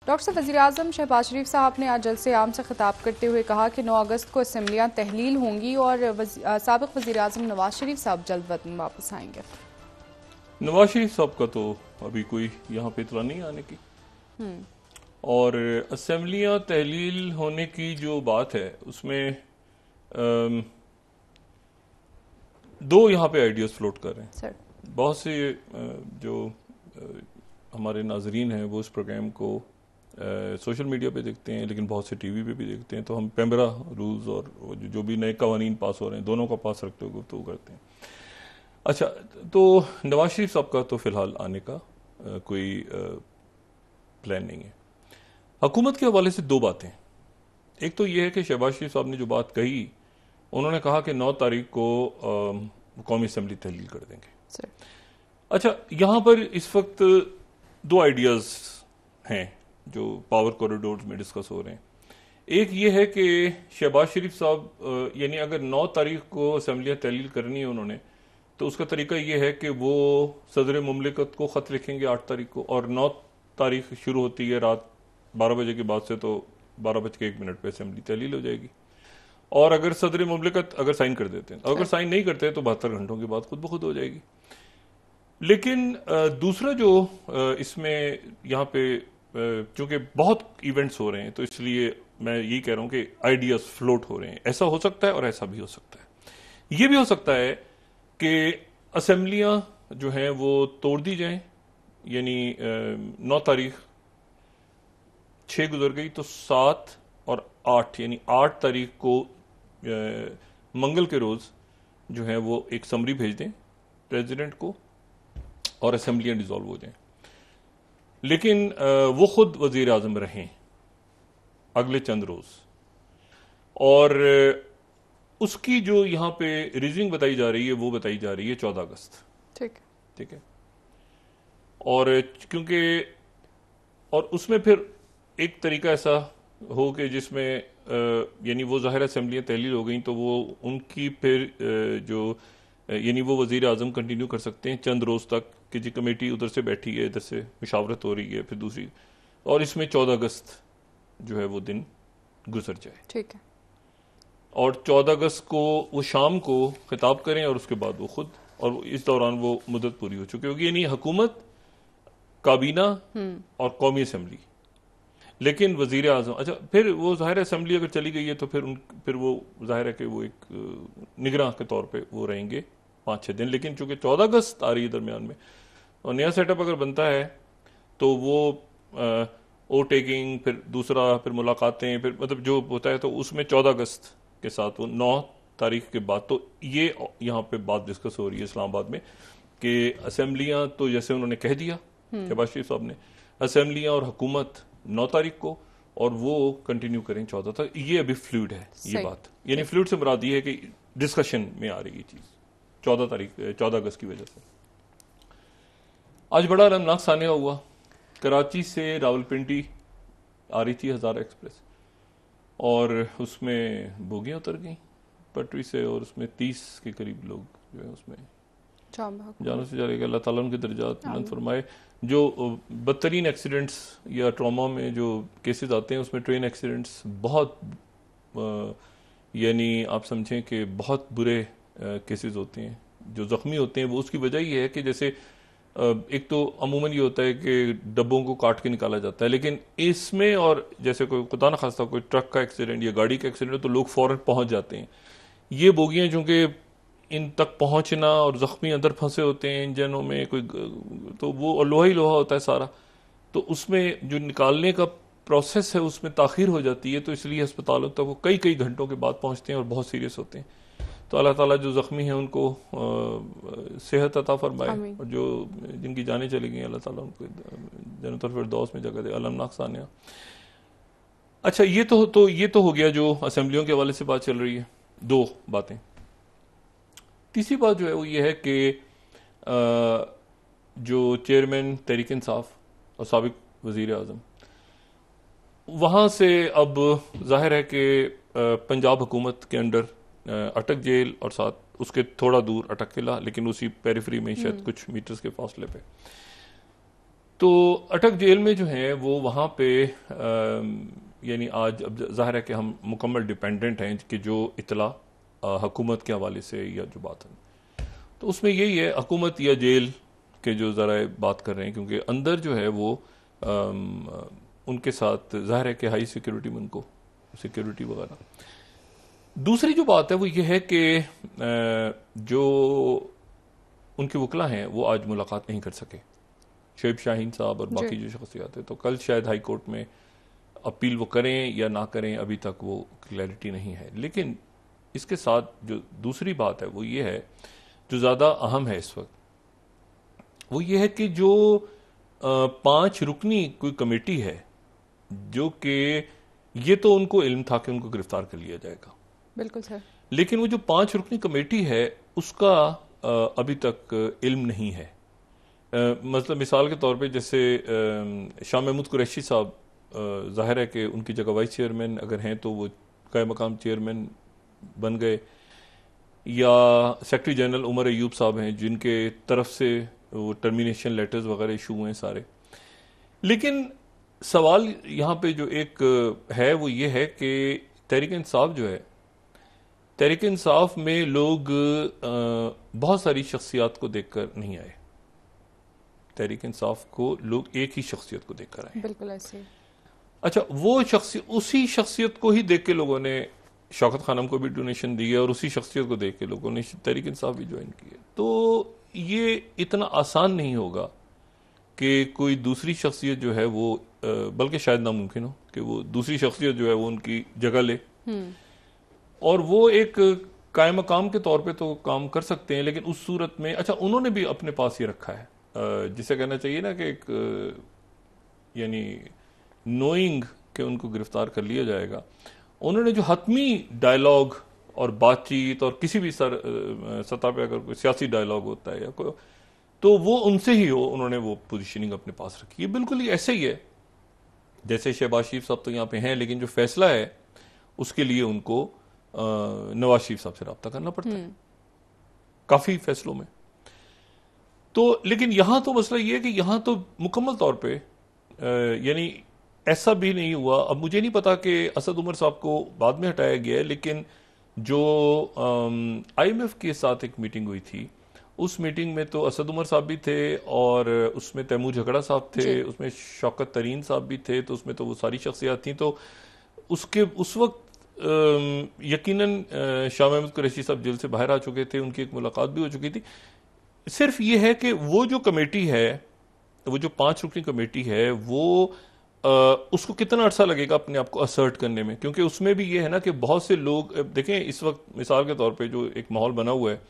Doctor साहब, वज़ीर-ए-आज़म शहबाज शरीफ साहब ने आज जलसे आम से खिताब करते हुए कहा कि 9 अगस्त को असम्बलियाँ तहलील होंगी और साबिक़ वज़ीर-ए-आज़म नवाज शरीफ साहब जल्द वतन वापस आएंगे। नवाज शरीफ साहब का तो अभी कोई यहाँ पे इतला नहीं आने की, और असम्बलियाँ तहलील होने की जो बात है उसमें दो यहाँ पे आइडियाज फ्लोट कर रहे हैं सर। बहुत से जो हमारे नाजरीन हैं वो इस प्रोग्राम को सोशल मीडिया पे देखते हैं, लेकिन बहुत से टीवी पे भी देखते हैं, तो हम पेमरा रूल्स और जो भी नए कवानीन पास हो रहे हैं दोनों का पास रखते हुए गुफ्तगू करते हैं। अच्छा, तो नवाज शरीफ साहब का तो फिलहाल आने का कोई प्लान नहीं है। हुकूमत के हवाले से दो बातें, एक तो ये है कि शहबाज शरीफ साहब ने जो बात कही, उन्होंने कहा कि 9 तारीख को कौमी असम्बली तहलील कर देंगे। अच्छा, यहाँ पर इस वक्त दो आइडियाज हैं जो पावर कॉरिडोर्स में डिस्कस हो रहे हैं। एक ये है कि शहबाज शरीफ साहब यानी अगर 9 तारीख को असम्बलियाँ तहलील करनी है उन्होंने, तो उसका तरीका ये है कि वो सदर मुमलिकत को ख़त लिखेंगे 8 तारीख को, और 9 तारीख शुरू होती है रात 12 बजे के बाद से, तो 12:01 पे असम्बली तहलील हो जाएगी। और अगर सदर मुमलिकत अगर साइन कर देते हैं, अगर साइन नहीं करते तो 72 घंटों के बाद खुद ब खुद हो जाएगी। लेकिन दूसरा जो इसमें यहाँ पे चूंकि बहुत इवेंट्स हो रहे हैं, तो इसलिए मैं यही कह रहा हूं कि आइडियाज फ्लोट हो रहे हैं। ऐसा हो सकता है और ऐसा भी हो सकता है। ये भी हो सकता है कि असेंबलियां जो हैं वो तोड़ दी जाएं, यानी 9 तारीख 6 गुजर गई तो 7 और 8 यानी 8 तारीख को मंगल के रोज जो है वो एक समरी भेज दें प्रेसिडेंट को और असेंबलियां डिसॉल्व हो जाएं, लेकिन वो खुद वजीर आजम रहें अगले चंद रोज। और उसकी जो यहां पे रीजनिंग बताई जा रही है वो बताई जा रही है 14 अगस्त। ठीक है। और क्योंकि और उसमें फिर एक तरीका ऐसा हो कि जिसमें यानी वो ज़ाहिर असेंबलियां तहलील हो गई तो वो उनकी फिर जो यानी वो वजीर आजम कंटिन्यू कर सकते हैं चंद रोज तक कि जी कमेटी उधर से बैठी है, इधर से मुशावरत हो रही है, फिर दूसरी, और इसमें 14 अगस्त जो है वो दिन गुजर जाए। ठीक है। और 14 अगस्त को वो शाम को खिताब करें और उसके बाद वो खुद, और इस दौरान वो मुद्दत पूरी हो चुकी होगी, यानी हुकूमत, काबीना और कौमी असम्बली, लेकिन वजीर आजम। अच्छा, फिर वो जाहिर असेंबली अगर चली गई है तो फिर वो जाहिर है कि वो एक निगरान के तौर पे वो रहेंगे 5-6 दिन। लेकिन चूंकि 14 अगस्त आ रही है दरमियान में और नया सेटअप अगर बनता है तो वो ओ टेकिंग, फिर दूसरा, फिर मुलाकातें, फिर मतलब जो होता है, तो उसमें 14 अगस्त के साथ वो 9 तारीख के बाद, तो ये यहाँ पे बात डिस्कस हो रही है इस्लामाबाद में कि असेंबलियां तो जैसे उन्होंने कह दिया शहबाज शरीफ साहब ने, असेंबलियां और हुकूमत 9 तारीख को, और वो कंटिन्यू करें 14 तक। ये अभी फ्लूइड है ये बात, यानी फ्लूइड से मुराद ये है कि डिस्कशन में आ रही है चीज 14 अगस्त की वजह से। आज बड़ा अलमनाक सानिया हुआ, कराची से रावलपिंडी आ रही थी हज़ारा एक्सप्रेस और उसमें बोगियां उतर गई पटरी से, और उसमें 30 के करीब लोग जो है उसमें जाने से जा रहे। अल्लाह ताला उनके दर्जात बुलंद फरमाए। जो बदतरीन एक्सीडेंट्स या ट्रॉमा में जो केसेस आते हैं उसमें ट्रेन एक्सीडेंट्स बहुत यानी आप समझें कि बहुत बुरे केसेस होते हैं। जो जख्मी होते हैं वो उसकी वजह ये है कि जैसे एक तो अमूमन ये होता है कि डब्बों को काट के निकाला जाता है, लेकिन इसमें और जैसे कोई खुदा न खास्ता कोई ट्रक का एक्सीडेंट या गाड़ी का एक्सीडेंट तो लोग फौरन पहुंच जाते हैं। ये बोगियां चूंकि इन तक पहुंचना और जख्मी अंदर फंसे होते हैं इंजनों में, कोई तो वो लोहा ही लोहा होता है सारा, तो उसमें जो निकालने का प्रोसेस है उसमें ताखीर हो जाती है, तो इसलिए अस्पतालों तक वो कई घंटों के बाद पहुंचते हैं और बहुत सीरियस होते हैं। तो अल्लाह ताला जो जख्मी हैं उनको सेहत अता फरमाए, और जो जिनकी जानें चली गई अल्लाह ताला उनको जन्नतुल फिरदौस में जगह दे। अलमनाक सानिया। अच्छा, ये तो हो गया जो असेंबलियों के हवाले से बात चल रही है, दो बातें। तीसरी बात जो है वो ये है कि जो चेयरमैन तहरीक इंसाफ और साबिक वजीर आजम, वहां से अब जाहिर है कि पंजाब हुकूमत के अंडर अटक जेल और साथ उसके थोड़ा दूर अटक किला, लेकिन उसी पेरिफेरी में शायद कुछ मीटर्स के फासले पे। तो अटक जेल में जो है वो वहाँ पे यानी आज अब जाहिर है कि हम मुकम्मल डिपेंडेंट हैं कि जो इतला हुकूमत के हवाले से या जो बात है, तो उसमें यही है हुकूमत या जेल के जो ज़रा बात कर रहे हैं, क्योंकि अंदर जो है वो उनके साथ जाहिर है कि हाई सिक्योरिटी में उनको सिक्योरिटी वगैरह। दूसरी जो बात है वो ये है कि जो उनके वकला हैं वो आज मुलाकात नहीं कर सके, शोएब शाहीन साहब और बाकी जो शख्सियात है, तो कल शायद हाई कोर्ट में अपील वो करें या ना करें, अभी तक वो क्लैरिटी नहीं है। लेकिन इसके साथ जो दूसरी बात है वो ये है, जो ज़्यादा अहम है इस वक्त, वो ये है कि जो 5 रुकनी कोई कमेटी है, जो कि ये तो उनको इल्म था कि उनको गिरफ्तार कर लिया जाएगा, बिल्कुल सर, लेकिन वो जो 5 रुकनी कमेटी है उसका अभी तक इल्म नहीं है। मतलब मिसाल के तौर पे जैसे शाह महमूद कुरैशी साहब, जाहिर है कि उनकी जगह वाइस चेयरमैन अगर हैं तो वो कायम मकाम चेयरमैन बन गए, या सेक्रेटरी जनरल उमर अयूब साहब हैं जिनके तरफ से वो टर्मिनेशन लेटर्स वगैरह इशू हुए हैं सारे। लेकिन सवाल यहाँ पे जो एक है वो ये है कि तहरीक इंसाफ जो है, तहरीक इंसाफ में लोग बहुत सारी शख्सियात को देखकर नहीं आए, तहरीक इंसाफ को लोग एक ही शख्सियत को देखकर आए। बिल्कुल ऐसे। अच्छा, वो उसी शख्सियत को ही देख के लोगों ने शौकत खानम को भी डोनेशन दी है और उसी शख्सियत को देख के लोगों ने तहरीक इंसाफ भी ज्वाइन की है। तो ये इतना आसान नहीं होगा कि कोई दूसरी शख्सियत जो है वो बल्कि शायद नामुमकिन हो कि वो दूसरी शख्सियत जो है वो उनकी जगह ले, और वो एक कायम मकाम के तौर पे तो काम कर सकते हैं, लेकिन उस सूरत में अच्छा उन्होंने भी अपने पास ये रखा है, जिसे कहना चाहिए ना कि एक यानी नोइंग कि उनको गिरफ्तार कर लिया जाएगा, उन्होंने जो हतमी डायलॉग और बातचीत और किसी भी सतह पे अगर कोई सियासी डायलॉग होता है या कोई, तो वो उनसे ही हो, उन्होंने वो पोजीशनिंग अपने पास रखी है। बिल्कुल ही ऐसे ही है जैसे शहबाज शरीफ साहब तो यहाँ पे हैं, लेकिन जो फैसला है उसके लिए उनको नवाज शरीफ साहब से रब्ता करना पड़ता है काफी फैसलों में। तो लेकिन यहां तो मसला ये है कि यहां तो मुकम्मल तौर पे यानी ऐसा भी नहीं हुआ। अब मुझे नहीं पता कि असद उमर साहब को बाद में हटाया गया है, लेकिन जो IMF के साथ एक मीटिंग हुई थी, उस मीटिंग में तो असद उमर साहब भी थे और उसमें तैमूर झगड़ा साहब थे, उसमें शौकत तरीन साहब भी थे, तो उसमें तो वो सारी शख्सियात थी। तो उसके उस वक्त यकीनन शाह महमूद कुरैशी साहब जेल से बाहर आ चुके थे, उनकी एक मुलाकात भी हो चुकी थी। सिर्फ ये है कि वो जो कमेटी है, वो जो 5 रुकनी कमेटी है, वो उसको कितना अरसा लगेगा अपने आप को असर्ट करने में, क्योंकि उसमें भी ये है ना कि बहुत से लोग देखें इस वक्त मिसाल के तौर पे जो एक माहौल बना हुआ है,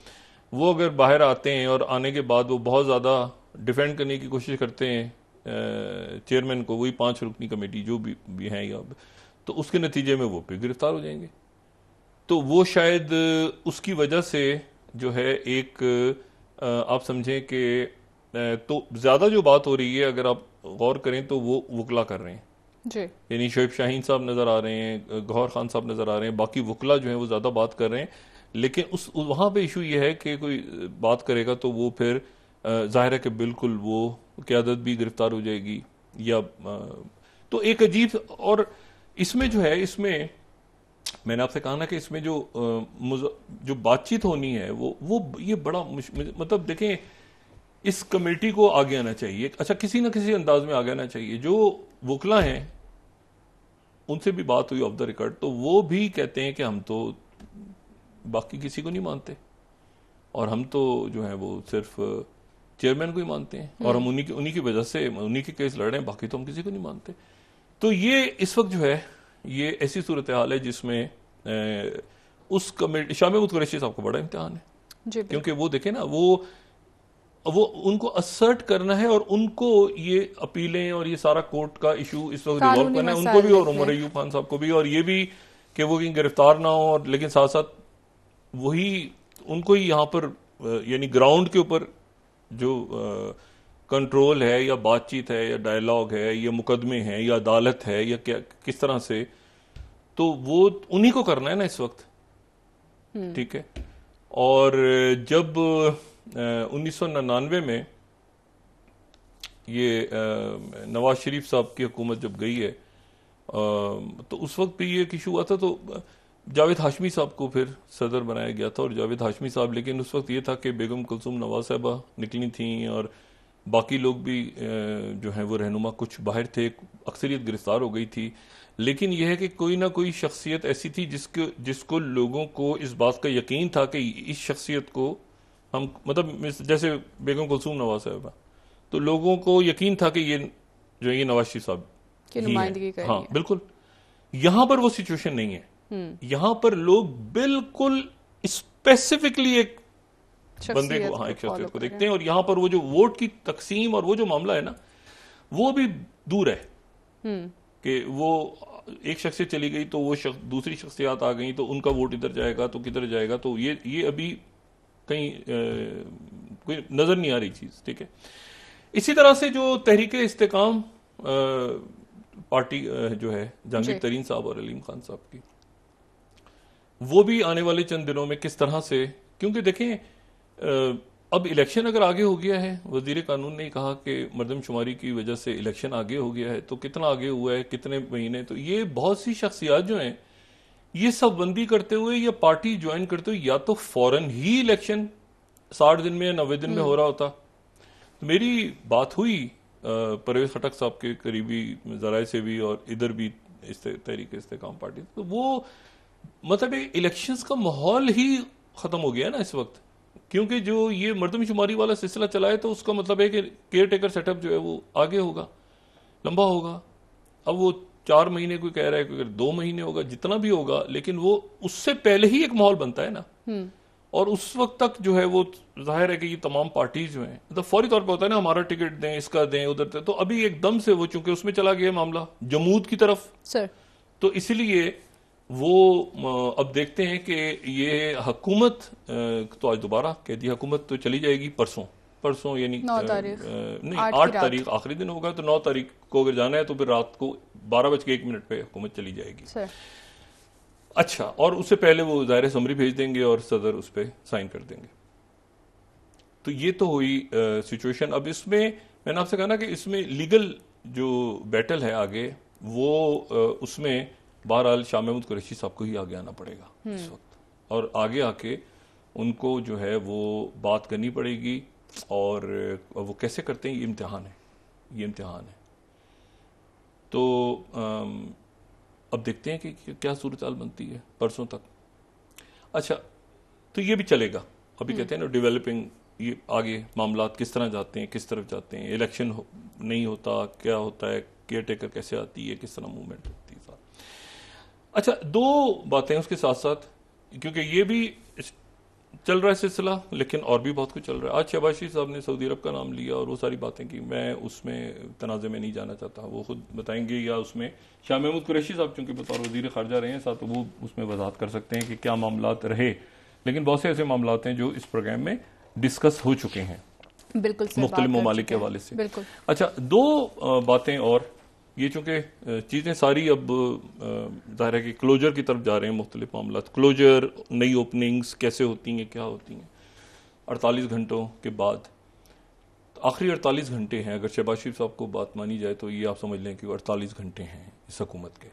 वो अगर बाहर आते हैं और आने के बाद वो बहुत ज़्यादा डिफेंड करने की कोशिश करते हैं चेयरमैन को, वही 5 रुकनी कमेटी जो भी हैं, या तो उसके नतीजे में वो फिर गिरफ्तार हो जाएंगे। तो वो शायद उसकी वजह से जो है एक आप समझें कि तो ज़्यादा जो बात हो रही है अगर आप गौर करें तो वो वकला कर रहे हैं जी, यानी शोएब शाहीन साहब नज़र आ रहे हैं, गौहर खान साहब नज़र आ रहे हैं, बाकी वकला जो हैं वो ज़्यादा बात कर रहे हैं। लेकिन वहाँ पे इशू ये है कि कोई बात करेगा तो वो फिर जाहिर है कि बिल्कुल वो क़यादत भी गिरफ्तार हो जाएगी, या तो एक अजीब। और इसमें जो है, इसमें मैंने आपसे कहा ना कि इसमें जो बातचीत होनी है वो ये बड़ा मतलब देखें, इस कमेटी को आगे आना चाहिए, अच्छा किसी ना किसी अंदाज में आगे आना चाहिए। जो वकला हैं उनसे भी बात हुई ऑफ द रिकॉर्ड, तो वो भी कहते हैं कि हम तो बाकी किसी को नहीं मानते, और हम तो जो है वो सिर्फ चेयरमैन को ही मानते हैं, और हम उन्हीं की वजह से उन्हीं के केस लड़ रहे हैं, बाकी तो हम किसी को नहीं मानते। तो ये इस वक्त जो है ये ऐसी सूरत हाल है जिसमें उस कमेटी शाह महमूद कुरैशी साहब को बड़ा इम्तिहान है, क्योंकि वो देखें ना, वो उनको असर्ट करना है और उनको ये अपीलें और ये सारा कोर्ट का इशू इस वक्त रिजॉल्व करना है, उनको भी और उमर अयूब खान साहब को भी, और ये भी कि वो कहीं गिरफ्तार ना हो, और लेकिन साथ साथ वही उनको ही यहाँ पर यानी ग्राउंड के ऊपर जो कंट्रोल है या बातचीत है या डायलॉग है या मुकदमे हैं या अदालत है या क्या किस तरह से, तो वो उन्हीं को करना है ना इस वक्त, ठीक है। और जब 1999 में ये नवाज शरीफ साहब की हुकूमत जब गई है तो उस वक्त भी ये एक इशू हुआ था, तो जावेद हाशमी साहब को फिर सदर बनाया गया था। और जावेद हाशमी साहब, लेकिन उस वक्त ये था कि बेगम कुलसूम नवाज साहबा निकली थी और बाकी लोग भी जो हैं वो रहनुमा कुछ बाहर थे, अक्सरियत गिरफ्तार हो गई थी। लेकिन यह है कि कोई ना कोई शख्सियत ऐसी थी जिसको लोगों को इस बात का यकीन था कि इस शख्सियत को हम, मतलब जैसे बेगम कुलसूम नवाज साहबा, तो लोगों को यकीन था कि ये नवाज शरीफ साहब की नुमाइंदगी करेंगे। हाँ बिल्कुल। यहां पर वो सिचुएशन नहीं है। यहां पर लोग बिल्कुल स्पेसिफिकली एक बंदे को, हाँ, एक शख्सियत को देखते हैं। और यहां पर वो जो वोट की तकसीम और वो जो मामला है ना, वो भी दूर है कि वो एक शख्सियत चली गई तो वो दूसरी शख्सियत आ गई तो उनका वोट इधर जाएगा तो किधर जाएगा, तो ये अभी कहीं कोई नजर नहीं आ रही चीज। ठीक है। इसी तरह से जो तहरीके इस्तेकाम पार्टी जो है जहांगीर तरीन साहब और अलीम खान साहब की, वो भी आने वाले चंद दिनों में किस तरह से, क्योंकि देखें अब इलेक्शन अगर आगे हो गया है, वजीर कानून ने कहा कि मर्दमशुमारी की वजह से इलेक्शन आगे हो गया है, तो कितना आगे हुआ है, कितने महीने, तो ये बहुत सी शख्सियात जो हैं ये सब बंदी करते हुए या पार्टी ज्वाइन करते हुए या तो फौरन ही इलेक्शन 60 दिन में या 90 दिन में हो रहा होता। तो मेरी बात हुई परवेज खटक साहब के करीबी जराए से भी और इधर भी तहरीक इस्तेकाम पार्टी, तो वो मतलब इलेक्शंस का माहौल ही खत्म हो गया ना इस वक्त, क्योंकि जो ये मर्दमशुमारी वाला सिलसिला चला है तो उसका मतलब है कि केयर टेकर सेटअप जो है वो आगे होगा, लंबा होगा। अब वो 4 महीने कोई कह रहा है, कोई 2 महीने होगा, जितना भी होगा, लेकिन वो उससे पहले ही एक माहौल बनता है ना। और उस वक्त तक जो है वो जाहिर है कि ये तमाम पार्टीज जो हैं, मतलब फौरी तौर पे होता है ना, हमारा टिकट दें, इसका दें, उधर दें, तो अभी एकदम से वो चूंकि उसमें चला गया मामला जमूद की तरफ सर, तो इसलिए वो अब देखते हैं कि ये हुकूमत तो आज दोबारा कह दी, हुकूमत तो चली जाएगी परसों यानी 9 तारीख, नहीं 8 तारीख आखिरी दिन होगा, तो 9 तारीख को अगर जाना है तो फिर रात को 12:01 पे हुकूमत चली जाएगी सर। अच्छा, और उससे पहले वो ज़ाहिर समरी भेज देंगे और सदर उस पर साइन कर देंगे। तो ये तो हुई सिचुएशन। अब इसमें मैंने आपसे कहा ना कि इसमें लीगल जो बैटल है आगे, वो उसमें बहरहाल शाह महमूद कुरैशी साहब को ही आगे आना पड़ेगा इस वक्त, और आगे आके उनको जो है वो बात करनी पड़ेगी। और वो कैसे करते हैं, ये इम्तिहान है। तो अब देखते हैं कि क्या सूरत हाल बनती है परसों तक। अच्छा, तो ये भी चलेगा। अभी कहते हैं ना डेवलपिंग, ये आगे मामलात किस तरह जाते हैं, किस तरफ जाते हैं, इलेक्शन नहीं होता, क्या होता है, केयर टेकर कैसे आती है, किस तरह मूवमेंट होती है। अच्छा, 2 बातें उसके साथ साथ, क्योंकि ये भी चल रहा है सिलसिला, लेकिन और भी बहुत कुछ चल रहा है। आज शहबाज शरीफ साहब ने सऊदी अरब का नाम लिया और वो सारी बातें की, मैं उसमें तनाज़े में नहीं जाना चाहता, वो खुद बताएंगे, या उसमें शाह महमूद कुरैशी साहब चूंकि बतौर वज़ीर ख़ारजा रहे हैं साथ, तो वो उसमें वजाहत कर सकते हैं कि क्या मामलात रहे। लेकिन बहुत से ऐसे मामलात हैं जो इस प्रोग्राम में डिस्कस हो चुके हैं बिल्कुल मुख्तलिफ ममालिक के हवाले से। बिल्कुल। अच्छा, 2 बातें और, ये चूंकि चीज़ें सारी अब ज़ाहिर है कि क्लोजर की तरफ जा रहे हैं, मुख्तलिफ मामला, क्लोजर, नई ओपनिंग्स कैसे होती हैं, क्या होती हैं 48 घंटों के बाद। आखिरी 48 घंटे हैं, अगर शहबाज शरीफ साहब को बात मानी जाए तो ये आप समझ लें कि 48 घंटे हैं इस हुकूमत के।